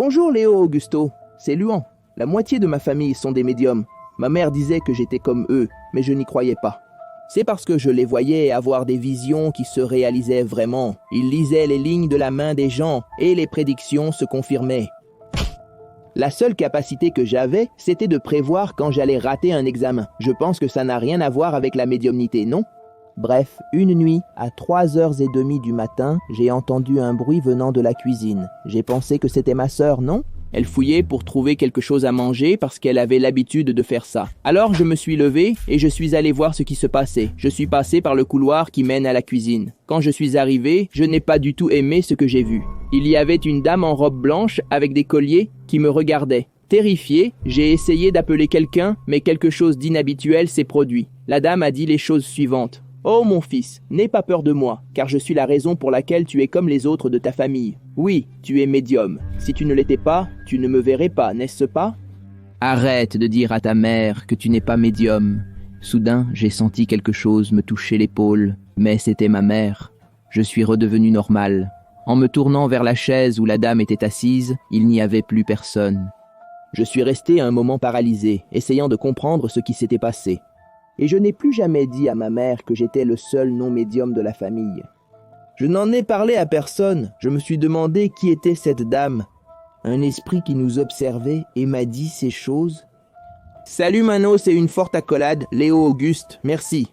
Bonjour Léo Augusto, c'est Luan. La moitié de ma famille sont des médiums. Ma mère disait que j'étais comme eux, mais je n'y croyais pas. C'est parce que je les voyais avoir des visions qui se réalisaient vraiment. Ils lisaient les lignes de la main des gens et les prédictions se confirmaient. La seule capacité que j'avais, c'était de prévoir quand j'allais rater un examen. Je pense que ça n'a rien à voir avec la médiumnité, non? Bref, une nuit, à 3h30 du matin, j'ai entendu un bruit venant de la cuisine. J'ai pensé que c'était ma sœur, non? Elle fouillait pour trouver quelque chose à manger parce qu'elle avait l'habitude de faire ça. Alors je me suis levé et je suis allé voir ce qui se passait. Je suis passé par le couloir qui mène à la cuisine. Quand je suis arrivé, je n'ai pas du tout aimé ce que j'ai vu. Il y avait une dame en robe blanche avec des colliers qui me regardait. Terrifié, j'ai essayé d'appeler quelqu'un, mais quelque chose d'inhabituel s'est produit. La dame a dit les choses suivantes. « Oh mon fils, n'aie pas peur de moi, car je suis la raison pour laquelle tu es comme les autres de ta famille. Oui, tu es médium. Si tu ne l'étais pas, tu ne me verrais pas, n'est-ce pas ?» Arrête de dire à ta mère que tu n'es pas médium. Soudain, j'ai senti quelque chose me toucher l'épaule, mais c'était ma mère. Je suis redevenu normal. En me tournant vers la chaise où la dame était assise, il n'y avait plus personne. Je suis resté un moment paralysé, essayant de comprendre ce qui s'était passé. Et je n'ai plus jamais dit à ma mère que j'étais le seul non-médium de la famille. Je n'en ai parlé à personne. Je me suis demandé qui était cette dame. Un esprit qui nous observait et m'a dit ces choses. « Salut Mano, c'est une forte accolade. Léo Auguste, merci. »«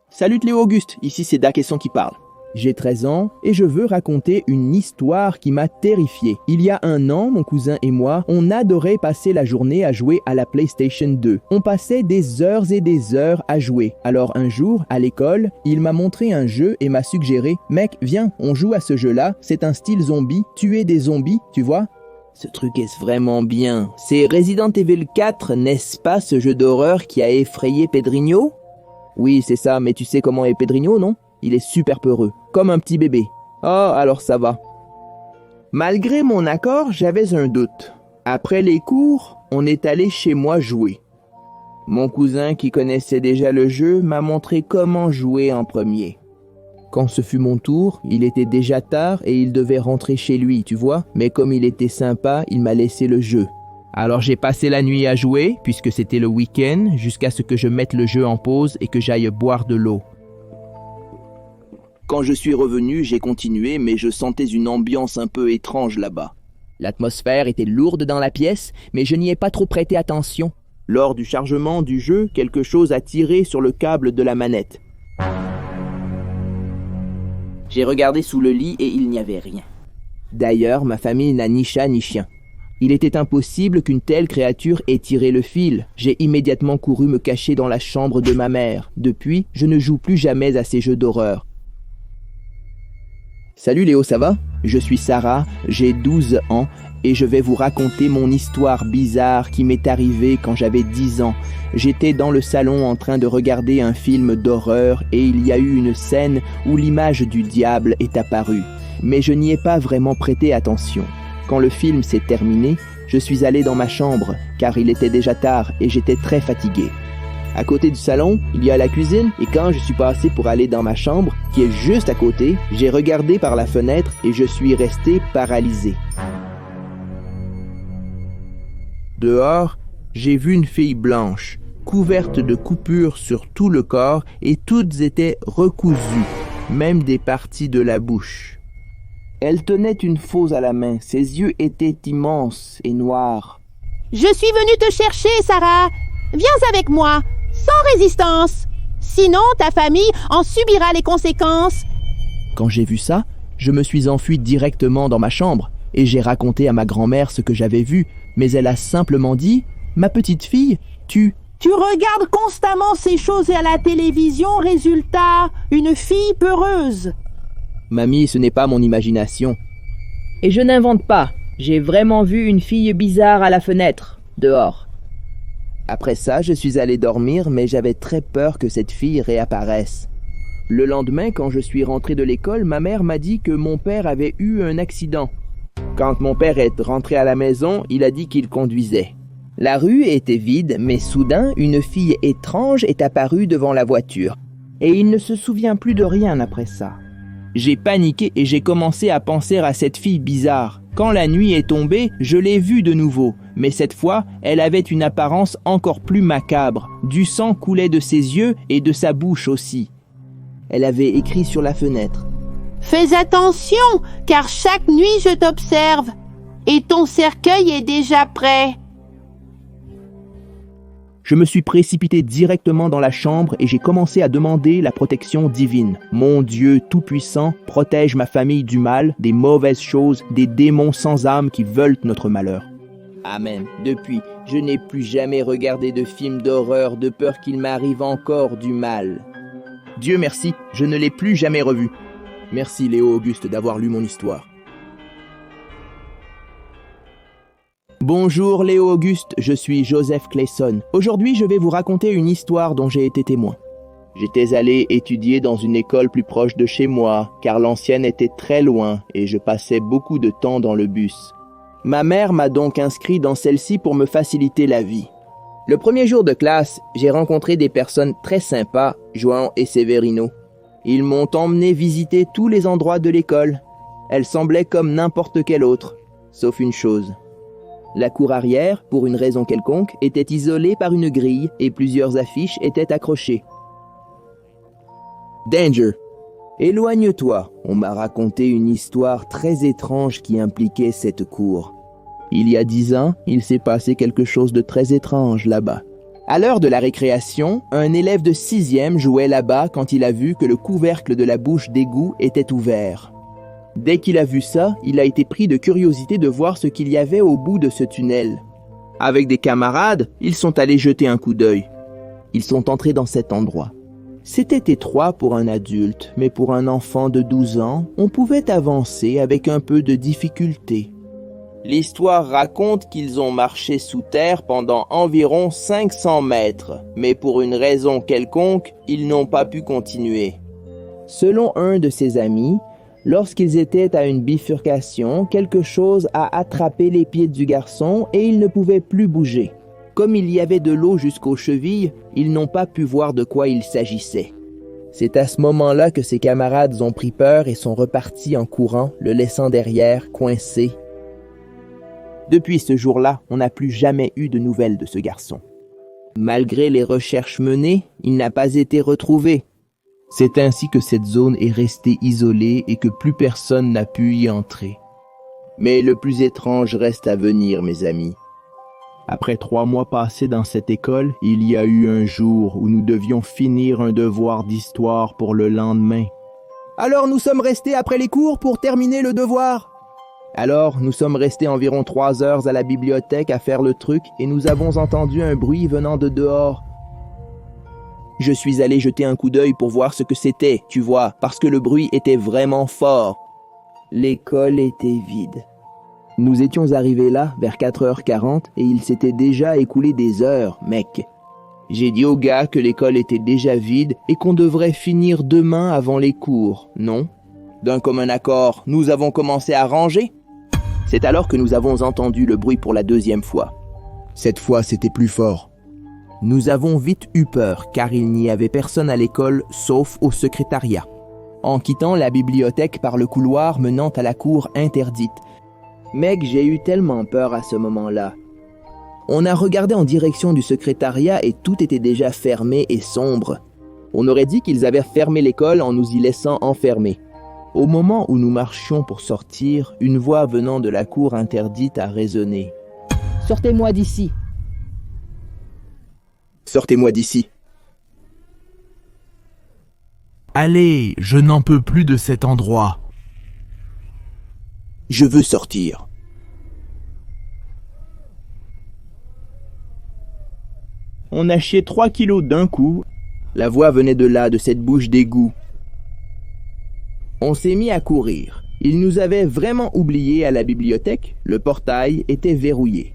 Salut Léo Auguste, ici c'est Dakesson qui parle. » J'ai 13 ans et je veux raconter une histoire qui m'a terrifié. Il y a un an, mon cousin et moi, on adorait passer la journée à jouer à la PlayStation 2. On passait des heures et des heures à jouer. Alors un jour, à l'école, il m'a montré un jeu et m'a suggéré « Mec, viens, on joue à ce jeu-là, c'est un style zombie, tuer des zombies, tu vois ?» Ce truc est vraiment bien. C'est Resident Evil 4, n'est-ce pas, ce jeu d'horreur qui a effrayé Pedrinho? Oui, c'est ça, mais tu sais comment est Pedrinho, non? Il est super peureux, comme un petit bébé. Oh, alors ça va. Malgré mon accord, j'avais un doute. Après les cours, on est allé chez moi jouer. Mon cousin, qui connaissait déjà le jeu, m'a montré comment jouer en premier. Quand ce fut mon tour, il était déjà tard et il devait rentrer chez lui, tu vois. Mais comme il était sympa, il m'a laissé le jeu. Alors j'ai passé la nuit à jouer, puisque c'était le week-end, jusqu'à ce que je mette le jeu en pause et que j'aille boire de l'eau. Quand je suis revenu, j'ai continué, mais je sentais une ambiance un peu étrange là-bas. L'atmosphère était lourde dans la pièce, mais je n'y ai pas trop prêté attention. Lors du chargement du jeu, quelque chose a tiré sur le câble de la manette. J'ai regardé sous le lit et il n'y avait rien. D'ailleurs, ma famille n'a ni chat ni chien. Il était impossible qu'une telle créature ait tiré le fil. J'ai immédiatement couru me cacher dans la chambre de ma mère. Depuis, je ne joue plus jamais à ces jeux d'horreur. Salut Léo, ça va? Je suis Sarah, j'ai 12 ans et je vais vous raconter mon histoire bizarre qui m'est arrivée quand j'avais 10 ans. J'étais dans le salon en train de regarder un film d'horreur et il y a eu une scène où l'image du diable est apparue. Mais je n'y ai pas vraiment prêté attention. Quand le film s'est terminé, je suis allé dans ma chambre car il était déjà tard et j'étais très fatigué. À côté du salon, il y a la cuisine et quand je suis passé pour aller dans ma chambre, qui est juste à côté, j'ai regardé par la fenêtre et je suis resté paralysé. Dehors, j'ai vu une fille blanche, couverte de coupures sur tout le corps et toutes étaient recousues, même des parties de la bouche. Elle tenait une fausse à la main, ses yeux étaient immenses et noirs. « Je suis venue te chercher, Sarah. Viens avec moi. Sans résistance. Sinon, ta famille en subira les conséquences. » Quand j'ai vu ça, je me suis enfui directement dans ma chambre et j'ai raconté à ma grand-mère ce que j'avais vu, mais elle a simplement dit « Ma petite fille, tu regardes constamment ces choses à la télévision, résultat, une fille peureuse. » Mamie, ce n'est pas mon imagination. Et je n'invente pas. J'ai vraiment vu une fille bizarre à la fenêtre, dehors. Après ça, je suis allé dormir, mais j'avais très peur que cette fille réapparaisse. Le lendemain, quand je suis rentré de l'école, ma mère m'a dit que mon père avait eu un accident. Quand mon père est rentré à la maison, il a dit qu'il conduisait. La rue était vide, mais soudain, une fille étrange est apparue devant la voiture. Et il ne se souvient plus de rien après ça. J'ai paniqué et j'ai commencé à penser à cette fille bizarre. Quand la nuit est tombée, je l'ai vue de nouveau, mais cette fois, elle avait une apparence encore plus macabre. Du sang coulait de ses yeux et de sa bouche aussi. Elle avait écrit sur la fenêtre. « Fais attention, car chaque nuit je t'observe, et ton cercueil est déjà prêt. » Je me suis précipité directement dans la chambre et j'ai commencé à demander la protection divine. Mon Dieu tout-puissant, protège ma famille du mal, des mauvaises choses, des démons sans âme qui veulent notre malheur. Amen. Depuis, je n'ai plus jamais regardé de film d'horreur de peur qu'il m'arrive encore du mal. Dieu merci, je ne l'ai plus jamais revu. Merci Léo Auguste d'avoir lu mon histoire. Bonjour Léo Auguste, je suis Joseph Clayson. Aujourd'hui, je vais vous raconter une histoire dont j'ai été témoin. J'étais allé étudier dans une école plus proche de chez moi, car l'ancienne était très loin et je passais beaucoup de temps dans le bus. Ma mère m'a donc inscrit dans celle-ci pour me faciliter la vie. Le premier jour de classe, j'ai rencontré des personnes très sympas, Joan et Severino. Ils m'ont emmené visiter tous les endroits de l'école. Elle semblait comme n'importe quelle autre, sauf une chose. La cour arrière, pour une raison quelconque, était isolée par une grille et plusieurs affiches étaient accrochées. Danger! Éloigne-toi, on m'a raconté une histoire très étrange qui impliquait cette cour. Il y a 10 ans, il s'est passé quelque chose de très étrange là-bas. À l'heure de la récréation, un élève de 6e jouait là-bas quand il a vu que le couvercle de la bouche d'égout était ouvert. Dès qu'il a vu ça, il a été pris de curiosité de voir ce qu'il y avait au bout de ce tunnel. Avec des camarades, ils sont allés jeter un coup d'œil. Ils sont entrés dans cet endroit. C'était étroit pour un adulte, mais pour un enfant de 12 ans, on pouvait avancer avec un peu de difficulté. L'histoire raconte qu'ils ont marché sous terre pendant environ 500 mètres, mais pour une raison quelconque, ils n'ont pas pu continuer. Selon un de ses amis, lorsqu'ils étaient à une bifurcation, quelque chose a attrapé les pieds du garçon et il ne pouvait plus bouger. Comme il y avait de l'eau jusqu'aux chevilles, ils n'ont pas pu voir de quoi il s'agissait. C'est à ce moment-là que ses camarades ont pris peur et sont repartis en courant, le laissant derrière, coincé. Depuis ce jour-là, on n'a plus jamais eu de nouvelles de ce garçon. Malgré les recherches menées, il n'a pas été retrouvé. C'est ainsi que cette zone est restée isolée et que plus personne n'a pu y entrer. Mais le plus étrange reste à venir, mes amis. Après 3 mois passés dans cette école, il y a eu un jour où nous devions finir un devoir d'histoire pour le lendemain. Alors nous sommes restés après les cours pour terminer le devoir. Alors nous sommes restés environ 3 heures à la bibliothèque à faire le truc et nous avons entendu un bruit venant de dehors. Je suis allé jeter un coup d'œil pour voir ce que c'était, tu vois, parce que le bruit était vraiment fort. L'école était vide. Nous étions arrivés là vers 4h40 et il s'était déjà écoulé des heures, mec. J'ai dit au gars que l'école était déjà vide et qu'on devrait finir demain avant les cours, non? D'un commun accord, nous avons commencé à ranger. C'est alors que nous avons entendu le bruit pour la 2e fois. Cette fois, c'était plus fort. Nous avons vite eu peur car il n'y avait personne à l'école sauf au secrétariat. En quittant la bibliothèque par le couloir menant à la cour interdite, mec, j'ai eu tellement peur à ce moment-là. On a regardé en direction du secrétariat et tout était déjà fermé et sombre. On aurait dit qu'ils avaient fermé l'école en nous y laissant enfermer. Au moment où nous marchions pour sortir, une voix venant de la cour interdite a résonné. « Sortez-moi d'ici !»« Sortez-moi d'ici !»« Allez, je n'en peux plus de cet endroit. »« Je veux sortir. » On a chié 3 kilos d'un coup. La voix venait de là, de cette bouche d'égout. On s'est mis à courir. Ils nous avaient vraiment oubliés à la bibliothèque. Le portail était verrouillé.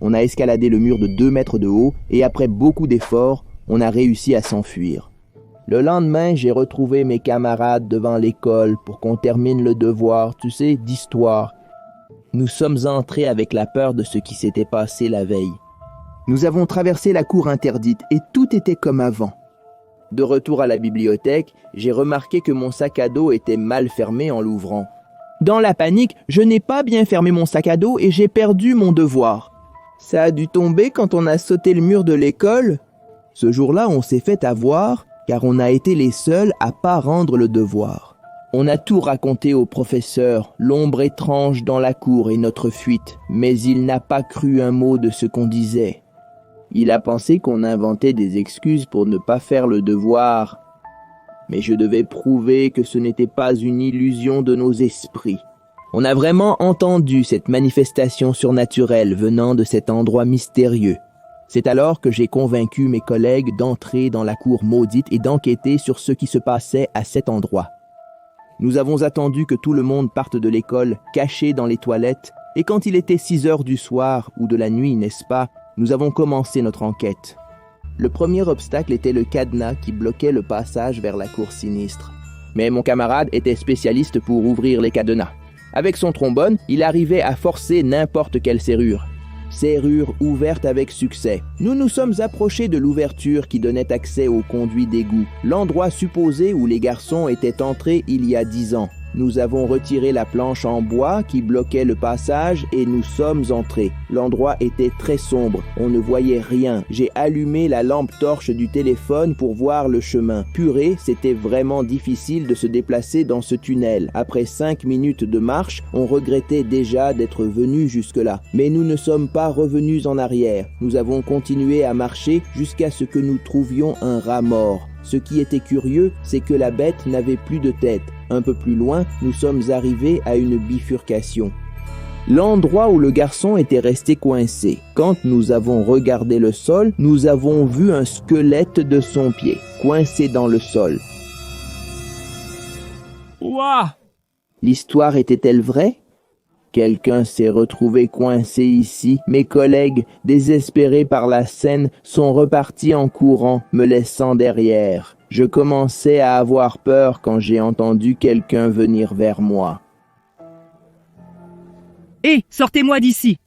On a escaladé le mur de 2 mètres de haut et après beaucoup d'efforts, on a réussi à s'enfuir. Le lendemain, j'ai retrouvé mes camarades devant l'école pour qu'on termine le devoir, tu sais, d'histoire. Nous sommes entrés avec la peur de ce qui s'était passé la veille. Nous avons traversé la cour interdite et tout était comme avant. De retour à la bibliothèque, j'ai remarqué que mon sac à dos était mal fermé en l'ouvrant. Dans la panique, je n'ai pas bien fermé mon sac à dos et j'ai perdu mon devoir. Ça a dû tomber quand on a sauté le mur de l'école. Ce jour-là, on s'est fait avoir car on a été les seuls à pas rendre le devoir. On a tout raconté au professeur, l'ombre étrange dans la cour et notre fuite, mais il n'a pas cru un mot de ce qu'on disait. Il a pensé qu'on inventait des excuses pour ne pas faire le devoir. Mais je devais prouver que ce n'était pas une illusion de nos esprits. On a vraiment entendu cette manifestation surnaturelle venant de cet endroit mystérieux. C'est alors que j'ai convaincu mes collègues d'entrer dans la cour maudite et d'enquêter sur ce qui se passait à cet endroit. Nous avons attendu que tout le monde parte de l'école, caché dans les toilettes, et quand il était 6 heures du soir ou de la nuit, n'est-ce pas, nous avons commencé notre enquête. Le premier obstacle était le cadenas qui bloquait le passage vers la cour sinistre. Mais mon camarade était spécialiste pour ouvrir les cadenas. Avec son trombone, il arrivait à forcer n'importe quelle serrure. Serrure ouverte avec succès. Nous nous sommes approchés de l'ouverture qui donnait accès au conduit d'égout, l'endroit supposé où les garçons étaient entrés il y a 10 ans. Nous avons retiré la planche en bois qui bloquait le passage et nous sommes entrés. L'endroit était très sombre, on ne voyait rien. J'ai allumé la lampe torche du téléphone pour voir le chemin. Purée, c'était vraiment difficile de se déplacer dans ce tunnel. Après 5 minutes de marche, on regrettait déjà d'être venus jusque-là. Mais nous ne sommes pas revenus en arrière. Nous avons continué à marcher jusqu'à ce que nous trouvions un rat mort. Ce qui était curieux, c'est que la bête n'avait plus de tête. Un peu plus loin, nous sommes arrivés à une bifurcation. L'endroit où le garçon était resté coincé. Quand nous avons regardé le sol, nous avons vu un squelette de son pied, coincé dans le sol. Ouah! L'histoire était-elle vraie? Quelqu'un s'est retrouvé coincé ici. Mes collègues, désespérés par la scène, sont repartis en courant, me laissant derrière. Je commençais à avoir peur quand j'ai entendu quelqu'un venir vers moi. Hé, sortez-moi d'ici!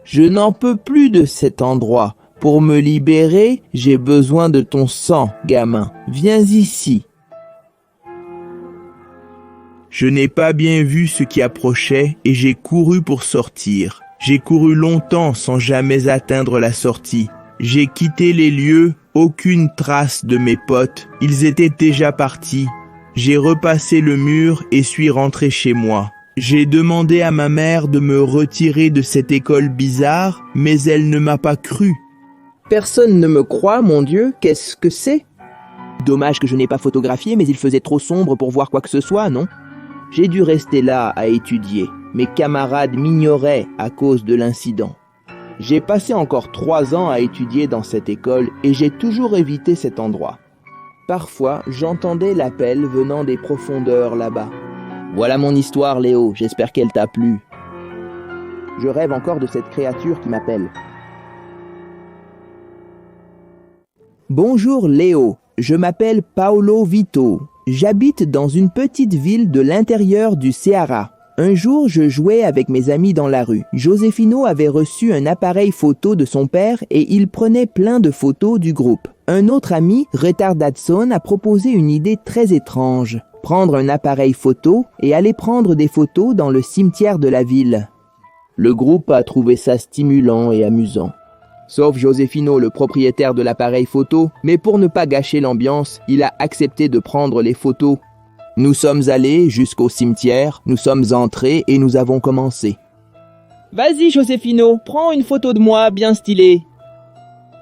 Je n'en peux plus de cet endroit. Pour me libérer, j'ai besoin de ton sang, gamin. Viens ici. Je n'ai pas bien vu ce qui approchait et j'ai couru pour sortir. J'ai couru longtemps sans jamais atteindre la sortie. J'ai quitté les lieux, aucune trace de mes potes. Ils étaient déjà partis. J'ai repassé le mur et suis rentré chez moi. J'ai demandé à ma mère de me retirer de cette école bizarre, mais elle ne m'a pas cru. Personne ne me croit, mon Dieu, qu'est-ce que c'est? Dommage que je n'ai pas photographié, mais il faisait trop sombre pour voir quoi que ce soit, non? J'ai dû rester là à étudier. Mes camarades m'ignoraient à cause de l'incident. J'ai passé encore 3 ans à étudier dans cette école et j'ai toujours évité cet endroit. Parfois, j'entendais l'appel venant des profondeurs là-bas. Voilà mon histoire, Léo, j'espère qu'elle t'a plu. Je rêve encore de cette créature qui m'appelle. Bonjour Léo, je m'appelle Paolo Vito. J'habite dans une petite ville de l'intérieur du Ceará. Un jour, je jouais avec mes amis dans la rue. Josefino avait reçu un appareil photo de son père et il prenait plein de photos du groupe. Un autre ami, Retardadson, a proposé une idée très étrange. Prendre un appareil photo et aller prendre des photos dans le cimetière de la ville. Le groupe a trouvé ça stimulant et amusant. Sauf Josefino, le propriétaire de l'appareil photo, mais pour ne pas gâcher l'ambiance, il a accepté de prendre les photos. Nous sommes allés jusqu'au cimetière, nous sommes entrés et nous avons commencé. Vas-y, Josefino, prends une photo de moi bien stylée.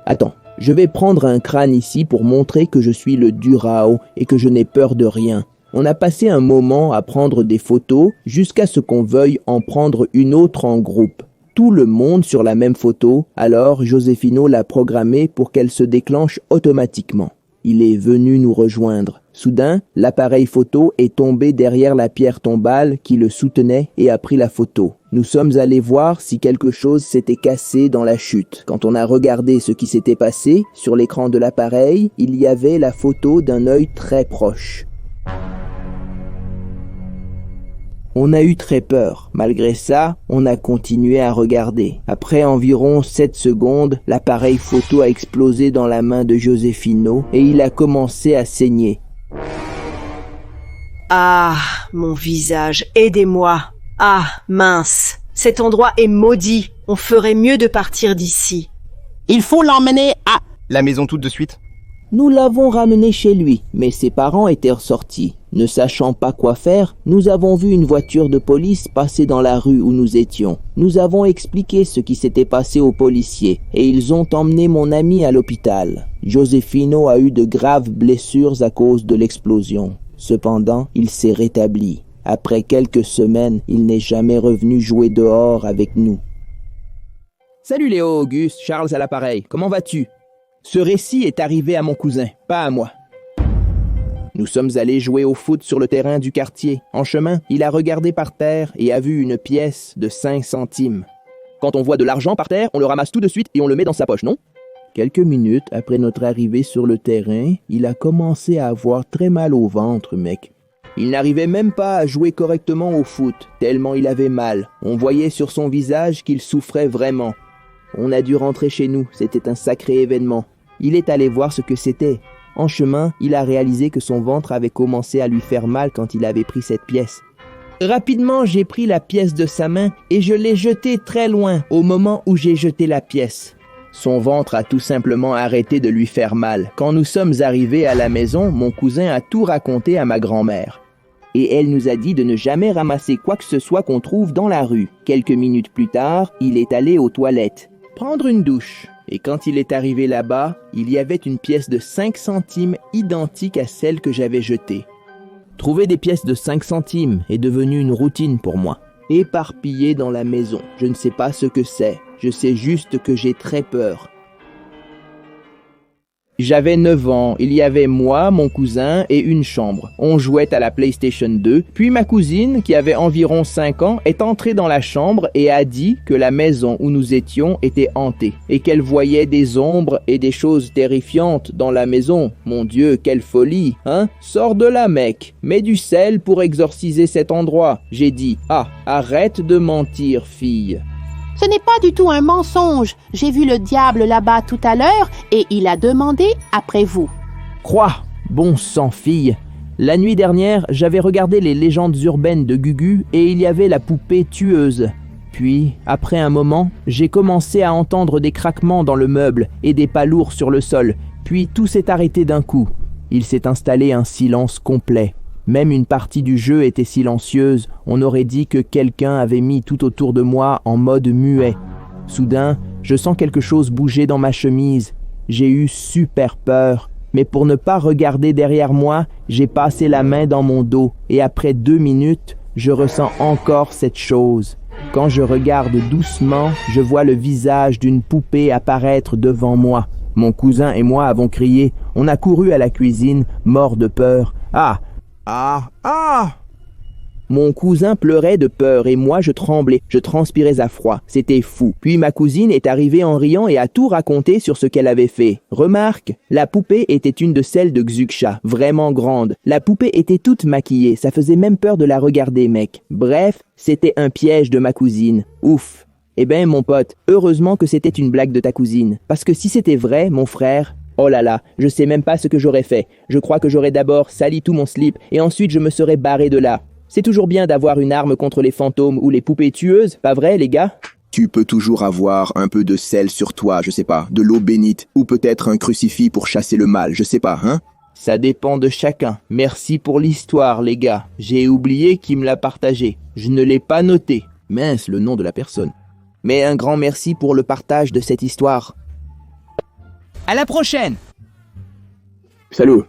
Attends, je vais prendre un crâne ici pour montrer que je suis le Durao et que je n'ai peur de rien. On a passé un moment à prendre des photos jusqu'à ce qu'on veuille en prendre une autre en groupe. Tout le monde sur la même photo, alors Josefino l'a programmée pour qu'elle se déclenche automatiquement. Il est venu nous rejoindre. Soudain, l'appareil photo est tombé derrière la pierre tombale qui le soutenait et a pris la photo. Nous sommes allés voir si quelque chose s'était cassé dans la chute. Quand on a regardé ce qui s'était passé, sur l'écran de l'appareil, il y avait la photo d'un œil très proche. On a eu très peur. Malgré ça, on a continué à regarder. Après environ 7 secondes, l'appareil photo a explosé dans la main de Josefino et il a commencé à saigner. Ah, mon visage, aidez-moi. Ah, mince, cet endroit est maudit. On ferait mieux de partir d'ici. Il faut l'emmener à... La maison toute de suite? Nous l'avons ramené chez lui, mais ses parents étaient ressortis. Ne sachant pas quoi faire, nous avons vu une voiture de police passer dans la rue où nous étions. Nous avons expliqué ce qui s'était passé aux policiers et ils ont emmené mon ami à l'hôpital. Josefino a eu de graves blessures à cause de l'explosion. Cependant, il s'est rétabli. Après quelques semaines, il n'est jamais revenu jouer dehors avec nous. Salut Léo, Auguste, Charles à l'appareil, comment vas-tu? Ce récit est arrivé à mon cousin, pas à moi. Nous sommes allés jouer au foot sur le terrain du quartier. En chemin, il a regardé par terre et a vu une pièce de 5 centimes. Quand on voit de l'argent par terre, on le ramasse tout de suite et on le met dans sa poche, non? Quelques minutes après notre arrivée sur le terrain, il a commencé à avoir très mal au ventre, mec. Il n'arrivait même pas à jouer correctement au foot, tellement il avait mal. On voyait sur son visage qu'il souffrait vraiment. On a dû rentrer chez nous, c'était un sacré événement. Il est allé voir ce que c'était. En chemin, il a réalisé que son ventre avait commencé à lui faire mal quand il avait pris cette pièce. Rapidement, j'ai pris la pièce de sa main et je l'ai jetée très loin au moment où j'ai jeté la pièce. Son ventre a tout simplement arrêté de lui faire mal. Quand nous sommes arrivés à la maison, mon cousin a tout raconté à ma grand-mère. Et elle nous a dit de ne jamais ramasser quoi que ce soit qu'on trouve dans la rue. Quelques minutes plus tard, il est allé aux toilettes prendre une douche. Et quand il est arrivé là-bas, il y avait une pièce de 5 centimes identique à celle que j'avais jetée. Trouver des pièces de 5 centimes est devenu une routine pour moi. Éparpillé dans la maison, je ne sais pas ce que c'est. Je sais juste que j'ai très peur. J'avais 9 ans, il y avait moi, mon cousin et une chambre. On jouait à la PlayStation 2, puis ma cousine, qui avait environ 5 ans, est entrée dans la chambre et a dit que la maison où nous étions était hantée et qu'elle voyait des ombres et des choses terrifiantes dans la maison. Mon Dieu, quelle folie, hein? Sors de là, mec. Mets du sel pour exorciser cet endroit. J'ai dit, ah, arrête de mentir, fille. Ce n'est pas du tout un mensonge. J'ai vu le diable là-bas tout à l'heure et il a demandé après vous. Crois, bon sang, fille. La nuit dernière, j'avais regardé les légendes urbaines de Gugu et il y avait la poupée tueuse. Puis, après un moment, j'ai commencé à entendre des craquements dans le meuble et des pas lourds sur le sol. Puis tout s'est arrêté d'un coup. Il s'est installé un silence complet. Même une partie du jeu était silencieuse, on aurait dit que quelqu'un avait mis tout autour de moi en mode muet. Soudain, je sens quelque chose bouger dans ma chemise. J'ai eu super peur, mais pour ne pas regarder derrière moi, j'ai passé la main dans mon dos et après 2 minutes, je ressens encore cette chose. Quand je regarde doucement, je vois le visage d'une poupée apparaître devant moi. Mon cousin et moi avons crié, on a couru à la cuisine, morts de peur. Ah! Mon cousin pleurait de peur et moi je tremblais, je transpirais à froid, c'était fou. Puis ma cousine est arrivée en riant et a tout raconté sur ce qu'elle avait fait. Remarque, la poupée était une de celles de Xuxa, vraiment grande. La poupée était toute maquillée, ça faisait même peur de la regarder, mec. Bref, c'était un piège de ma cousine. Ouf. Eh ben mon pote, heureusement que c'était une blague de ta cousine. Parce que si c'était vrai, mon frère... Oh là là, je sais même pas ce que j'aurais fait. Je crois que j'aurais d'abord sali tout mon slip et ensuite je me serais barré de là. C'est toujours bien d'avoir une arme contre les fantômes ou les poupées tueuses, pas vrai les gars? Tu peux toujours avoir un peu de sel sur toi, je sais pas, de l'eau bénite, ou peut-être un crucifix pour chasser le mal, je sais pas, hein? Ça dépend de chacun. Merci pour l'histoire, les gars. J'ai oublié qui me l'a partagé. Je ne l'ai pas noté. Mince, le nom de la personne. Mais un grand merci pour le partage de cette histoire. À la prochaine! Salut!